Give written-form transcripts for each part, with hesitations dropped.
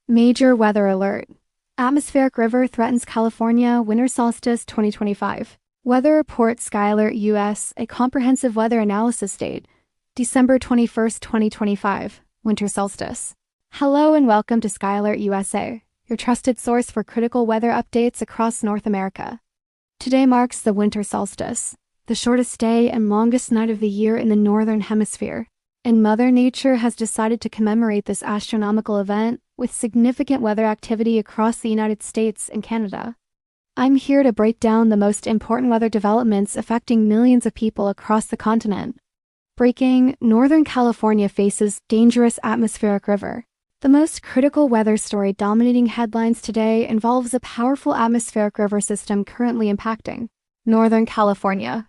Major weather alert. Atmospheric river threatens California, winter solstice 2025. Weather report Sky Alert US, a comprehensive weather analysis date, December 21st, 2025, winter solstice. Hello and welcome to Sky Alert USA, your trusted source for critical weather updates across North America. Today marks the winter solstice, the shortest day and longest night of the year in the Northern Hemisphere, and Mother Nature has decided to commemorate this astronomical event with significant weather activity across the United States and Canada. I'm here to break down the most important weather developments affecting millions of people across the continent. Breaking: Northern California faces dangerous atmospheric river. The most critical weather story dominating headlines today involves a powerful atmospheric river system currently impacting Northern California.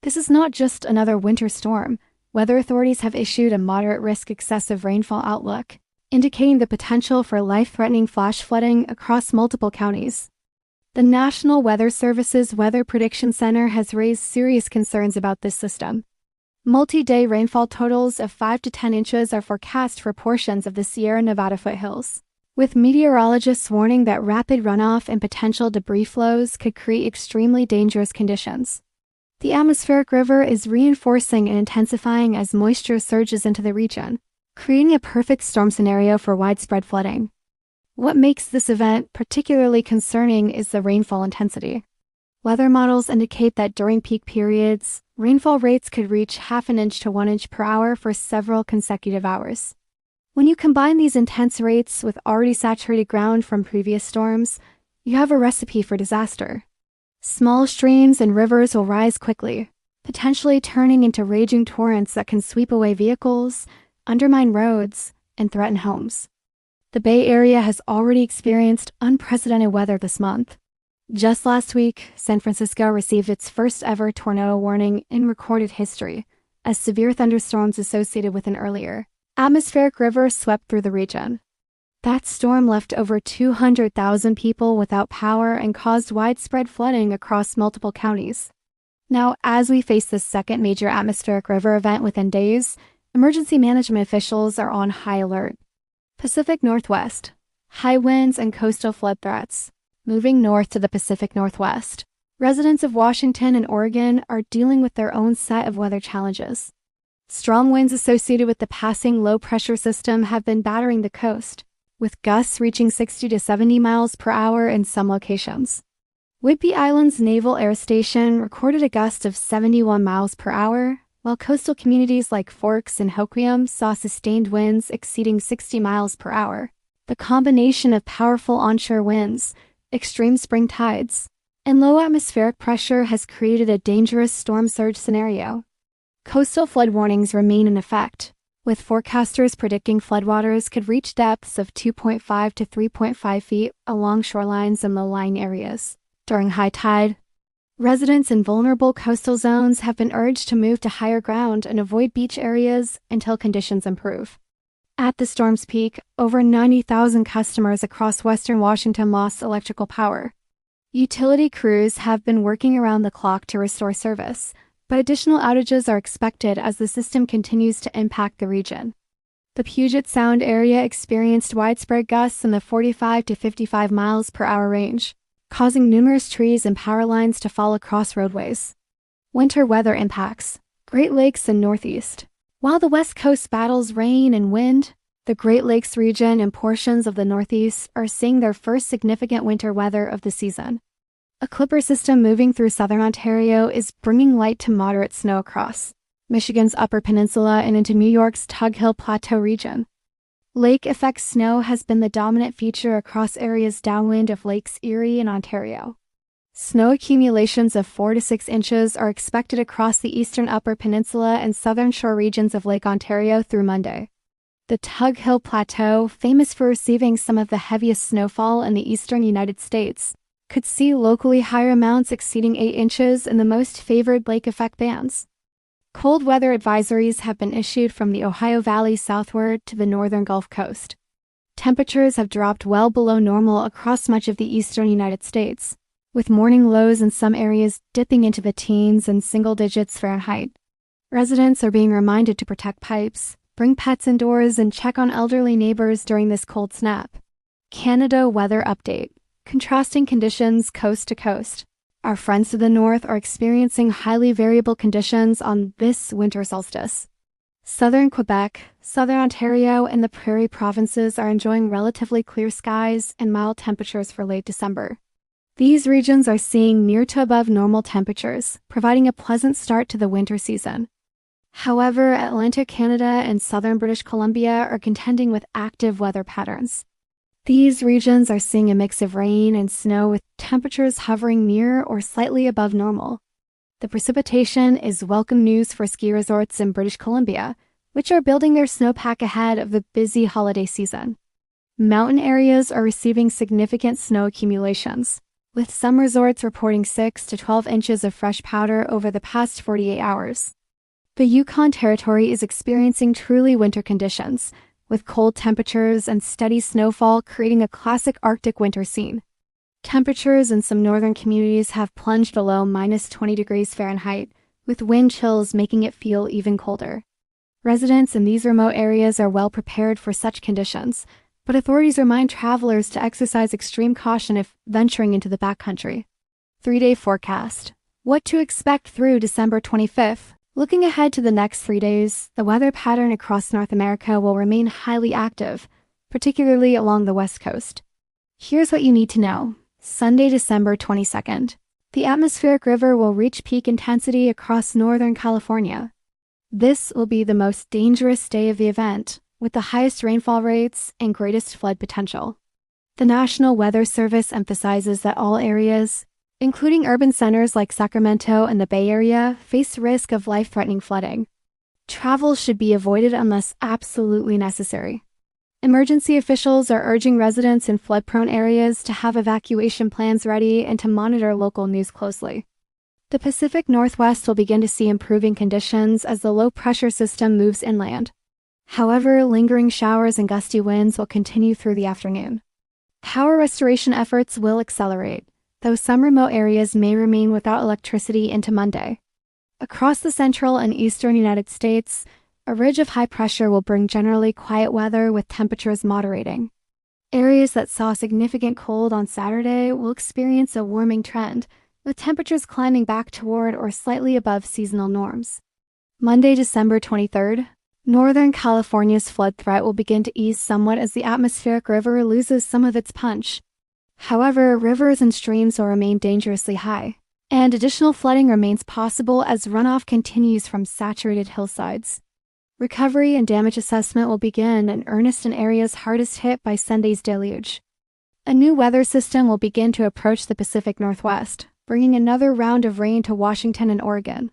This is not just another winter storm. Weather authorities have issued a moderate risk excessive rainfall outlook, indicating the potential for life-threatening flash flooding across multiple counties. The National Weather Service's Weather Prediction Center has raised serious concerns about this system. Multi-day rainfall totals of 5 to 10 inches are forecast for portions of the Sierra Nevada foothills, with meteorologists warning that rapid runoff and potential debris flows could create extremely dangerous conditions. The atmospheric river is reinforcing and intensifying as moisture surges into the region, creating a perfect storm scenario for widespread flooding. What makes this event particularly concerning is the rainfall intensity. Weather models indicate that during peak periods, rainfall rates could reach half an inch to 1 inch per hour for several consecutive hours. When you combine these intense rates with already saturated ground from previous storms, you have a recipe for disaster. Small streams and rivers will rise quickly, potentially turning into raging torrents that can sweep away vehicles, undermine roads, and threaten homes. The Bay Area has already experienced unprecedented weather this month. Just last week, San Francisco received its first ever tornado warning in recorded history, as severe thunderstorms associated with an earlier atmospheric river swept through the region. That storm left over 200,000 people without power and caused widespread flooding across multiple counties. Now, as we face this second major atmospheric river event within days, emergency management officials are on high alert. Pacific Northwest. High winds and coastal flood threats. Moving north to the Pacific Northwest. Residents of Washington and Oregon are dealing with their own set of weather challenges. Strong winds associated with the passing low-pressure system have been battering the coast, with gusts reaching 60 to 70 miles per hour in some locations. Whidbey Island's Naval Air Station recorded a gust of 71 miles per hour, while coastal communities like Forks and Hoquiam saw sustained winds exceeding 60 miles per hour. The combination of powerful onshore winds, extreme spring tides, and low atmospheric pressure has created a dangerous storm surge scenario. Coastal flood warnings remain in effect, with forecasters predicting floodwaters could reach depths of 2.5 to 3.5 feet along shorelines and low-lying areas. During high tide, residents in vulnerable coastal zones have been urged to move to higher ground and avoid beach areas until conditions improve. At the storm's peak, over 90,000 customers across western Washington lost electrical power. Utility crews have been working around the clock to restore service, but additional outages are expected as the system continues to impact the region. The Puget Sound area experienced widespread gusts in the 45 to 55 miles per hour range, causing numerous trees and power lines to fall across roadways. Winter weather impacts. Great Lakes and Northeast. While the West Coast battles rain and wind, the Great Lakes region and portions of the Northeast are seeing their first significant winter weather of the season. A clipper system moving through southern Ontario is bringing light to moderate snow across Michigan's Upper Peninsula and into New York's Tug Hill Plateau region. Lake effect snow has been the dominant feature across areas downwind of Lakes Erie and Ontario. Snow accumulations of 4 to 6 inches are expected across the eastern Upper Peninsula and southern shore regions of Lake Ontario through Monday. The Tug Hill Plateau, famous for receiving some of the heaviest snowfall in the eastern United States, could see locally higher amounts exceeding 8 inches in the most favored lake effect bands. Cold weather advisories have been issued from the Ohio Valley southward to the northern Gulf Coast. Temperatures have dropped well below normal across much of the eastern United States, with morning lows in some areas dipping into the teens and single digits Fahrenheit. Residents are being reminded to protect pipes, bring pets indoors, and check on elderly neighbors during this cold snap. Canada weather update. Contrasting conditions coast to coast. Our friends to the north are experiencing highly variable conditions on this winter solstice. Southern Quebec, southern Ontario, and the Prairie provinces are enjoying relatively clear skies and mild temperatures for late December. These regions are seeing near to above normal temperatures, providing a pleasant start to the winter season. However, Atlantic Canada and southern British Columbia are contending with active weather patterns. These regions are seeing a mix of rain and snow with temperatures hovering near or slightly above normal. The precipitation is welcome news for ski resorts in British Columbia, which are building their snowpack ahead of the busy holiday season. Mountain areas are receiving significant snow accumulations, with some resorts reporting 6 to 12 inches of fresh powder over the past 48 hours. The Yukon Territory is experiencing truly winter conditions, with cold temperatures and steady snowfall creating a classic Arctic winter scene. Temperatures in some northern communities have plunged below minus 20 degrees Fahrenheit, with wind chills making it feel even colder. Residents in these remote areas are well prepared for such conditions, but authorities remind travelers to exercise extreme caution if venturing into the backcountry. 3-day forecast. What to expect through December 25th. Looking ahead to the next 3 days, the weather pattern across North America will remain highly active, particularly along the west coast. Here's what you need to know. Sunday, December 22nd. The atmospheric river will reach peak intensity across Northern California. This will be the most dangerous day of the event, with the highest rainfall rates and greatest flood potential. The National Weather Service emphasizes that all areas, including urban centers like Sacramento and the Bay Area, face risk of life-threatening flooding. Travel should be avoided unless absolutely necessary. Emergency officials are urging residents in flood-prone areas to have evacuation plans ready and to monitor local news closely. The Pacific Northwest will begin to see improving conditions as the low-pressure system moves inland. However, lingering showers and gusty winds will continue through the afternoon. Power restoration efforts will accelerate, though some remote areas may remain without electricity into Monday. Across the central and eastern United States, a ridge of high pressure will bring generally quiet weather with temperatures moderating. Areas that saw significant cold on Saturday will experience a warming trend, with temperatures climbing back toward or slightly above seasonal norms. Monday, December 23rd, Northern California's flood threat will begin to ease somewhat as the atmospheric river loses some of its punch. However, rivers and streams will remain dangerously high, and additional flooding remains possible as runoff continues from saturated hillsides. Recovery and damage assessment will begin in earnest in areas hardest hit by Sunday's deluge. A new weather system will begin to approach the Pacific Northwest, bringing another round of rain to Washington and Oregon.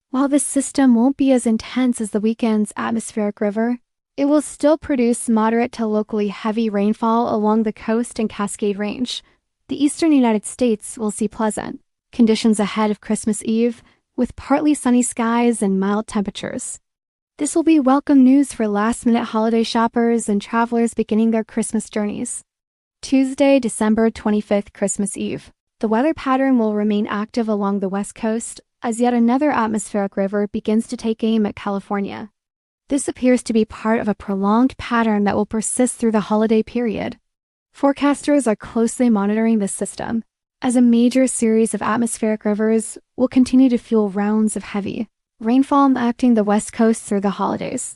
While this system won't be as intense as the weekend's atmospheric river, it will still produce moderate to locally heavy rainfall along the coast and Cascade Range. The eastern United States will see pleasant conditions ahead of Christmas Eve, with partly sunny skies and mild temperatures. This will be welcome news for last-minute holiday shoppers and travelers beginning their Christmas journeys. Tuesday, December 25th, Christmas Eve. The weather pattern will remain active along the west coast as yet another atmospheric river begins to take aim at California. This appears to be part of a prolonged pattern that will persist through the holiday period. Forecasters are closely monitoring this system, as a major series of atmospheric rivers will continue to fuel rounds of heavy rainfall impacting the west coast through the holidays.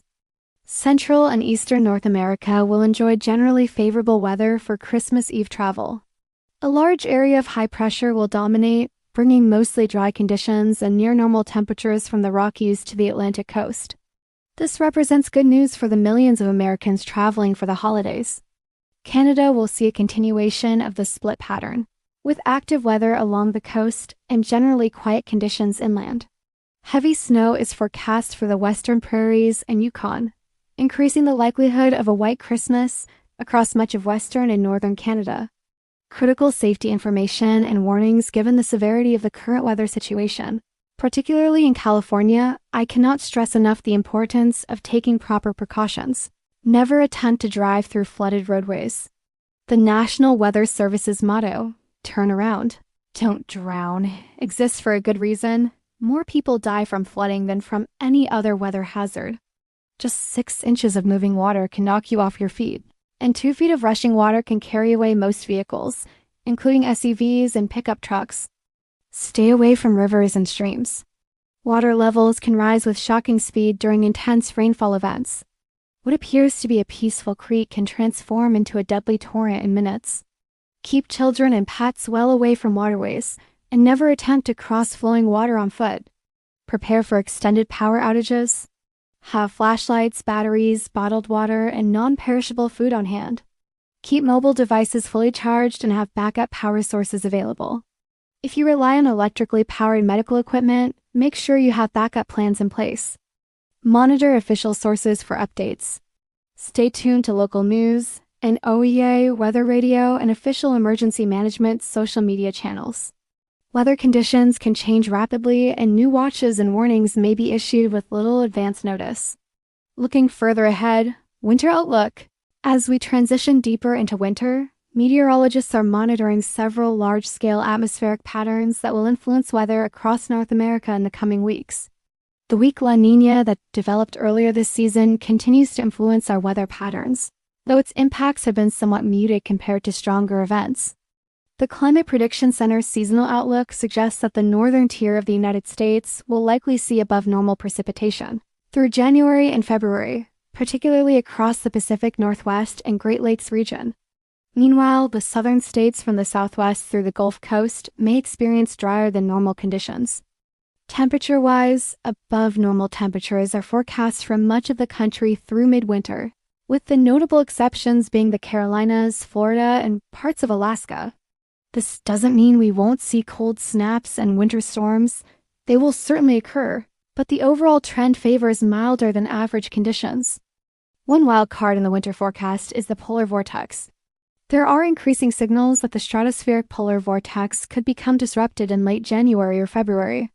Central and eastern North America will enjoy generally favorable weather for Christmas Eve travel. A large area of high pressure will dominate, bringing mostly dry conditions and near-normal temperatures from the Rockies to the Atlantic coast. This represents good news for the millions of Americans traveling for the holidays. Canada will see a continuation of the split pattern, with active weather along the coast and generally quiet conditions inland. Heavy snow is forecast for the western prairies and Yukon, increasing the likelihood of a white Christmas across much of western and northern Canada. Critical safety information and warnings given the severity of the current weather situation. Particularly in California, I cannot stress enough the importance of taking proper precautions. Never attempt to drive through flooded roadways. The National Weather Service's motto, "Turn around, don't drown," exists for a good reason. More people die from flooding than from any other weather hazard. Just 6 inches of moving water can knock you off your feet. and 2 feet of rushing water can carry away most vehicles, including SUVs and pickup trucks. Stay away from rivers and streams. Water levels can rise with shocking speed during intense rainfall events. What appears to be a peaceful creek can transform into a deadly torrent in minutes. Keep children and pets well away from waterways, and never attempt to cross flowing water on foot. Prepare for extended power outages. Have flashlights, batteries, bottled water, and non-perishable food on hand. Keep mobile devices fully charged and have backup power sources available. If you rely on electrically powered medical equipment, make sure you have backup plans in place. Monitor official sources for updates. Stay tuned to local news, and OEA, weather radio, and official emergency management social media channels. Weather conditions can change rapidly, and new watches and warnings may be issued with little advance notice. Looking further ahead, winter outlook. As we transition deeper into winter, meteorologists are monitoring several large-scale atmospheric patterns that will influence weather across North America in the coming weeks. The weak La Niña that developed earlier this season continues to influence our weather patterns, though its impacts have been somewhat muted compared to stronger events. The Climate Prediction Center's seasonal outlook suggests that the northern tier of the United States will likely see above normal precipitation through January and February, particularly across the Pacific Northwest and Great Lakes region. Meanwhile, the southern states from the southwest through the Gulf Coast may experience drier than normal conditions. Temperature-wise, above normal temperatures are forecast for much of the country through midwinter, with the notable exceptions being the Carolinas, Florida, and parts of Alaska. This doesn't mean we won't see cold snaps and winter storms. They will certainly occur, but the overall trend favors milder than average conditions. One wild card in the winter forecast is the polar vortex. There are increasing signals that the stratospheric polar vortex could become disrupted in late January or February.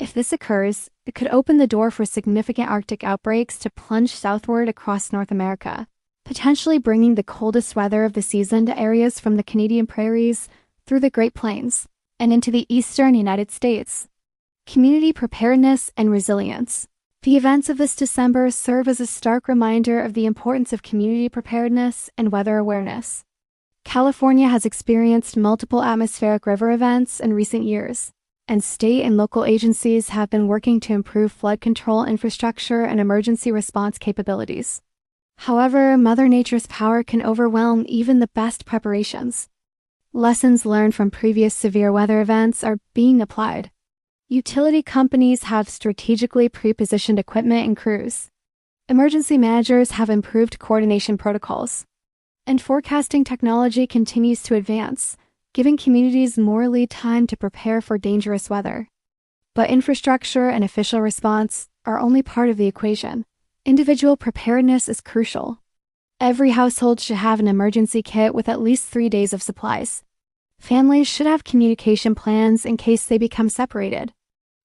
If this occurs, it could open the door for significant Arctic outbreaks to plunge southward across North America, potentially bringing the coldest weather of the season to areas from the Canadian prairies through the Great Plains and into the eastern United States. Community preparedness and resilience. The events of this December serve as a stark reminder of the importance of community preparedness and weather awareness. California has experienced multiple atmospheric river events in recent years, and state and local agencies have been working to improve flood control infrastructure and emergency response capabilities. However, Mother Nature's power can overwhelm even the best preparations. Lessons learned from previous severe weather events are being applied. Utility companies have strategically pre-positioned equipment and crews. Emergency managers have improved coordination protocols. And forecasting technology continues to advance, giving communities more lead time to prepare for dangerous weather. But infrastructure and official response are only part of the equation. Individual preparedness is crucial. Every household should have an emergency kit with at least 3 days of supplies. Families should have communication plans in case they become separated.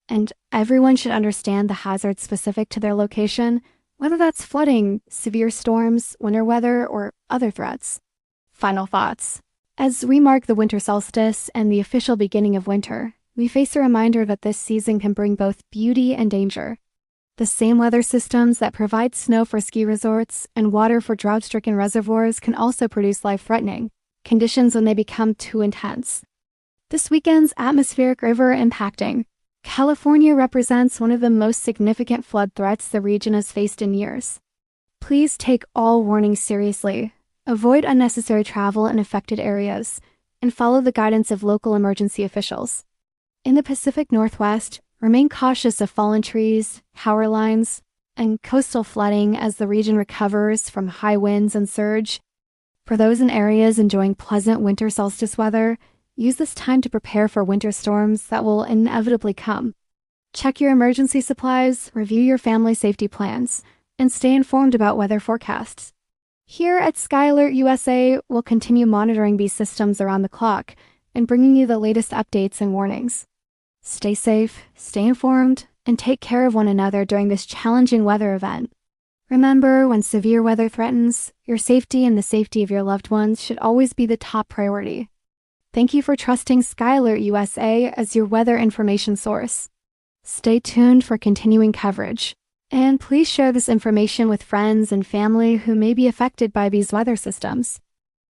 And everyone should understand the hazards specific to their location, whether that's flooding, severe storms, winter weather, or other threats. Final thoughts. As we mark the winter solstice and the official beginning of winter, we face a reminder that this season can bring both beauty and danger. The same weather systems that provide snow for ski resorts and water for drought-stricken reservoirs can also produce life-threatening conditions when they become too intense. This weekend's atmospheric river impacting. California represents one of the most significant flood threats the region has faced in years. Please take all warnings seriously. Avoid unnecessary travel in affected areas, and follow the guidance of local emergency officials. In the Pacific Northwest, remain cautious of fallen trees, power lines, and coastal flooding as the region recovers from high winds and surge. For those in areas enjoying pleasant winter solstice weather, use this time to prepare for winter storms that will inevitably come. Check your emergency supplies, review your family safety plans, and stay informed about weather forecasts. Here at Sky Alert USA, we'll continue monitoring these systems around the clock and bringing you the latest updates and warnings. Stay safe, stay informed, and take care of one another during this challenging weather event. Remember, when severe weather threatens, your safety and the safety of your loved ones should always be the top priority. Thank you for trusting Sky Alert USA as your weather information source. Stay tuned for continuing coverage. And please share this information with friends and family who may be affected by these weather systems.